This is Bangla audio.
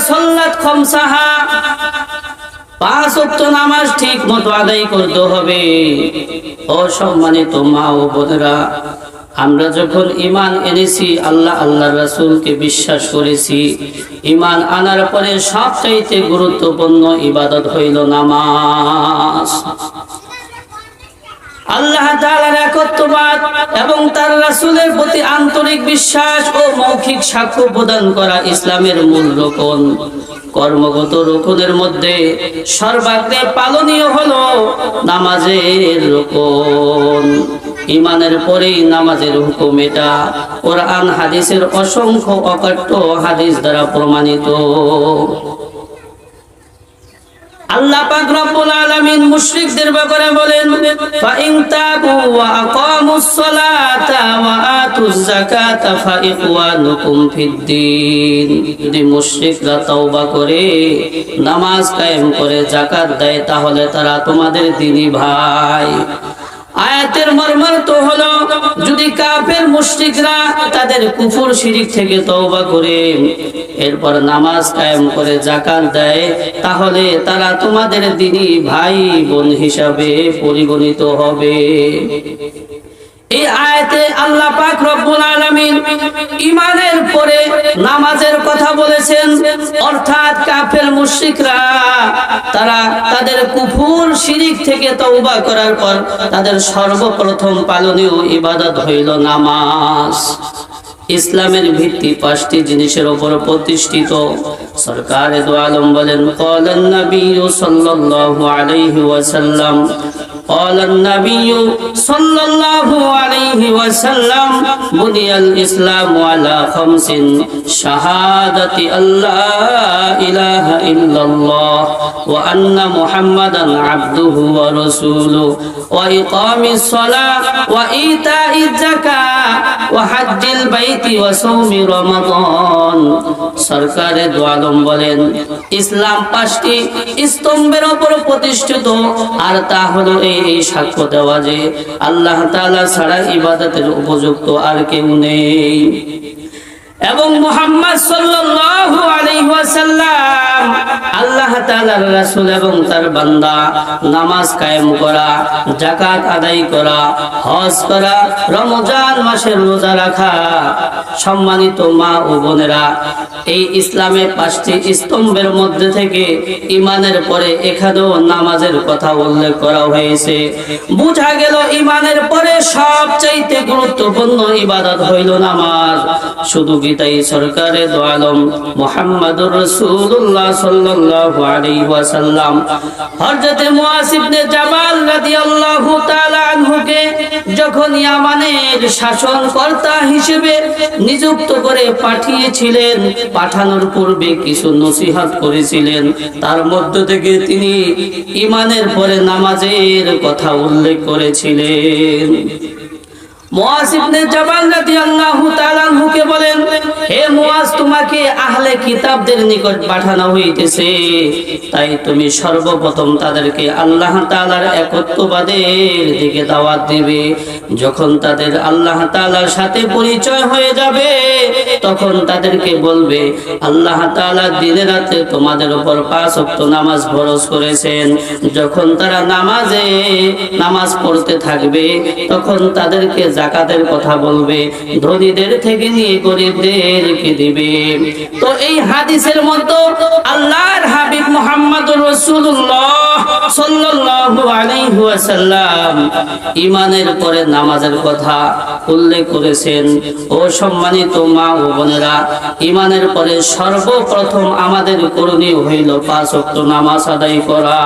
সাল্লাত খামসাহা, 5 ওয়াক্ত নামাজ ঠিক মতো আদায় করতে হবে। ও সম্মানিত মা ও বোনেরা, আমরা যখন ঈমান এনেছি, আল্লাহর রাসূলকে বিশ্বাস করেছি, ঈমান আনার পরে সবচাইতে গুরুত্বপূর্ণ ইবাদত হইল নামাজ। আল্লাহ তাআলার একত্ববাদ এবং তার রাসূলের প্রতি আন্তরিক বিশ্বাস ও মৌখিক সাক্ষ্য প্রদান করা ইসলামের মূল রুকন। কর্মগত রুকনের মধ্যে সর্বাগ্রে পালনীয় হলো নামাজের রুকন। ঈমানের পরেই নামাজের হুকুম, এটা কোরআন হাদিসের অসংখ্য অকাট্য হাদিস দ্বারা প্রমাণিত। আল্লাহ পাক রব্বুল আলামিন মুশরিকদের ব্যাপারে বলেন, ফাইন তাবু ওয়া আকামুস সালাতা ওয়া আতুজ যাকাতা ফাইখওয়ানুকুম ফিদ্দীন। যদি মুশরিকরা তওবা করে, নামাজ কায়েম করে, যাকাত দেয়, তাহলে তারা তোমাদের দ্বীনি ভাই। আয়াতের মর্মার্থ হলো, যদি কাফের মুশরিকরা তাদের কুফর শিরিক থেকে তওবা করে, এরপর নামাজ কায়েম করে, যাকাত দেয়, তাহলে তারা তোমাদের দ্বীনি ভাই বোন হিসাবে পরিগণিত হবে। এই আয়াতে আল্লাহ পাক রব্বুল আলামিন ঈমানের পরে নামাজের কথা বলেছেন, অর্থাৎ কাফের মুশরিকরা তারা তাদের কুফর শিরিক থেকে তওবা করার পর তাদের সর্বপ্রথম পালনীয় ইবাদত হইল নামাজ। ইসলামের ভিত্তি 5টি জিনিসের উপর প্রতিষ্ঠিত। সরকারে দো আলম বলেন, ক্বালান নবী সাল্লাল্লাহু আলাইহি ওয়াসাল্লাম, قال النبي صلى الله عليه وسلم بني الإسلام على 5: شهادة أن لا إله إلا الله وأن محمدا عبده ورسوله وإقام الصلاة وإيتاء الزكاة وحج البيت وصوم رمضان। সরকারে দো আলম বলেন, ইসলাম 5টি স্তম্ভের উপর প্রতিষ্ঠিত, আর তা হলো এই সাক্ষ্য দেওয়া যে আল্লাহ তাআলা ছাড়া ইবাদতের উপযুক্ত আর কেউ নেই, এবং মুহাম্মদ সাল্লাল্লাহু আলাইহি ওয়াসাল্লাম আল্লাহ তাআলার রাসূল এবং তার বান্দা। নামাজ কায়েম করা, যাকাত আদায় করা, হজ করা, রমজান মাসের রোজা রাখা। সম্মানিত মা ও বোনেরা, এই ইসলামের 5টি স্তম্ভের মধ্যে থেকে ঈমানের পরে এখানেও নামাজের কথা উল্লেখ করা হয়েছে। বোঝা গেল ঈমানের পরে সবচাইতে গুরুত্বপূর্ণ ইবাদত হইল নামাজ। শুধু তাই সরকারে দো আলম মুহাম্মদুর রাসূলুল্লাহ সাল্লাল্লাহু আলাইহি ওয়াসাল্লাম হযরত মুআয ইবনে জাবাল রাদিয়াল্লাহু তাআলা আনহুকে যখন ইয়ামানের শাসনকর্তা হিসেবে নিযুক্ত করে পাঠিয়েছিলেন, পাঠানোর পূর্বে কিছু নসিহত করেছিলেন। তার মধ্য থেকে তিনি ঈমানের পরে নামাজের কথা উল্লেখ করেছিলেন। মুআয ইবনে জাবাল রাদিয়াল্লাহু তাআলা আনহুকে বলেন, হে মুআয, তোমাকে আহলে কিতাবদের নিকট পাঠানো হইতেছে, তাই তুমি সর্বপ্রথম তাদেরকে আল্লাহ তাআলার একত্ববাদের দিকে দাওয়াত দিবে। যখন তাদের আল্লাহ তাআলার সাথে পরিচয় হয়ে যাবে, তখন তাদেরকে বলবে, আল্লাহ তাআলা দিনে রাতে তোমাদের উপর 5 ওয়াক্ত নামাজ ফরজ করেছেন। যখন তারা নামাজ পড়তে থাকবে, তখন তাদেরকে যাকাতের কথা বলবে, ধনীদের থেকে নিয়ে গরিবদেরকে দিবে। তো এই হাদিসের মধ্যে আল্লাহর হাবিব মুহাম্মদুর রাসূলুল্লাহ সাল্লাল্লাহু আলাইহি ওয়াসাল্লাম ঈমানের পরে নামাজের কথা উল্লেখ করেছেন। ও সম্মানিত মা ও বোনেরা, ঈমানের পরে সর্বপ্রথম আমাদের করণীয় হইল 5 ওয়াক্ত নামাজ আদায় করা।